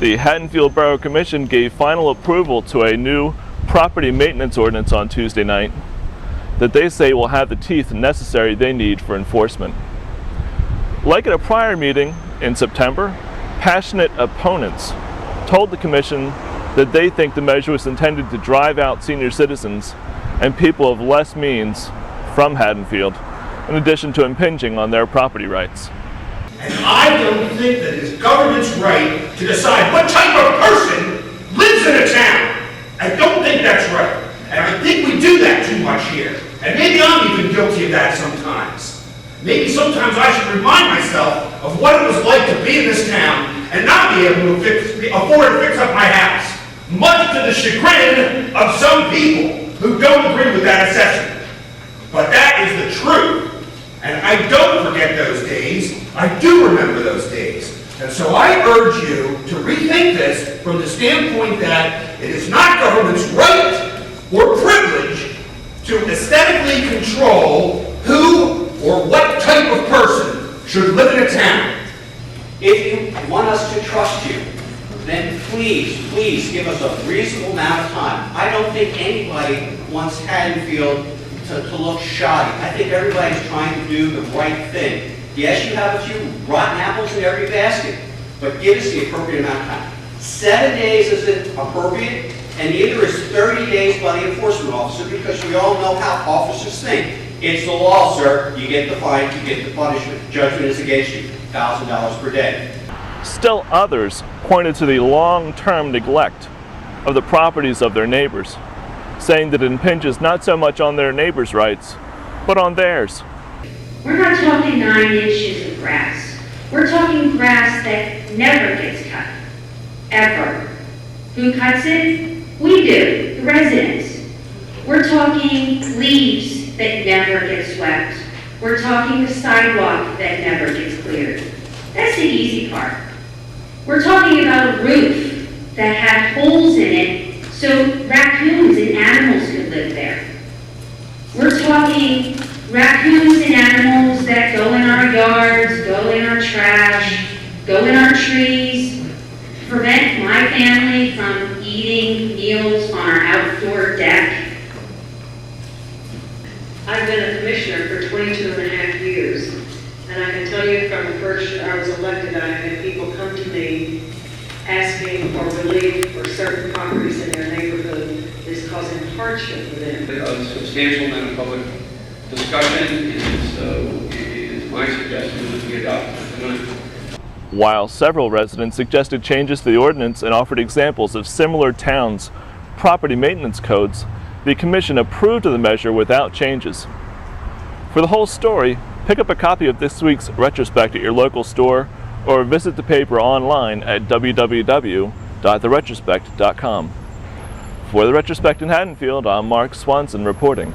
The Haddonfield Borough Commission gave final approval to a new property maintenance ordinance on Tuesday night that they say will have the teeth necessary they need for enforcement. Like at a prior meeting in September, passionate opponents told the Commission that they think the measure was intended to drive out senior citizens and people of less means from Haddonfield, in addition to impinging on their property rights. And I don't think that it's government's right to decide what type of person lives in a town. I don't think that's right. And I think we do that too much here. And maybe I'm even guilty of that sometimes. Maybe sometimes I should remind myself of what it was like to be in this town and not be able to afford to fix up my house, much to the chagrin of some people who don't agree with that assessment. But that is the truth. And I don't forget those days. I do remember those days. And so I urge you to rethink this from the standpoint that it is not government's right or privilege to aesthetically control who or what type of person should live in a town. If you want us to trust you, then please give us a reasonable amount of time. I don't think anybody wants Haddonfield to look shoddy. I think everybody's trying to do the right thing. Yes, you have a few rotten apples in every basket, but give us the appropriate amount of time. 7 days isn't appropriate, and neither is 30 days by the enforcement officer, because we all know how officers think. It's the law, sir. You get the fine, you get the punishment. Judgment is against you. $1,000 per day. Still others pointed to the long-term neglect of the properties of their neighbors, saying that it impinges not so much on their neighbors' rights, but on theirs. We're not talking 9 inches of grass. We're talking grass that never gets cut, ever. Who cuts it? We do, the residents. We're talking leaves that never get swept. We're talking the sidewalk that never gets cleared. That's the easy part. We're talking about a roof that had holes in it so raccoons and animals could live there. We're talking raccoons and animals that go in our yards, go in our trash, go in our trees, prevent my family from eating meals on our outdoor deck. I've been a commissioner for 22 and a half years, and I can tell you from the first year I was elected, I had people come to me asking for relief for certain properties in their neighborhood is causing hardship for them. A substantial amount of public discussion is my suggestion that we adopt it tonight. While several residents suggested changes to the ordinance and offered examples of similar towns' property maintenance codes, the Commission approved of the measure without changes. For the whole story, pick up a copy of this week's retrospect at your local store or visit the paper online at www.theretrospect.com. For the Retrospect in Haddonfield, I'm Mark Swanson reporting.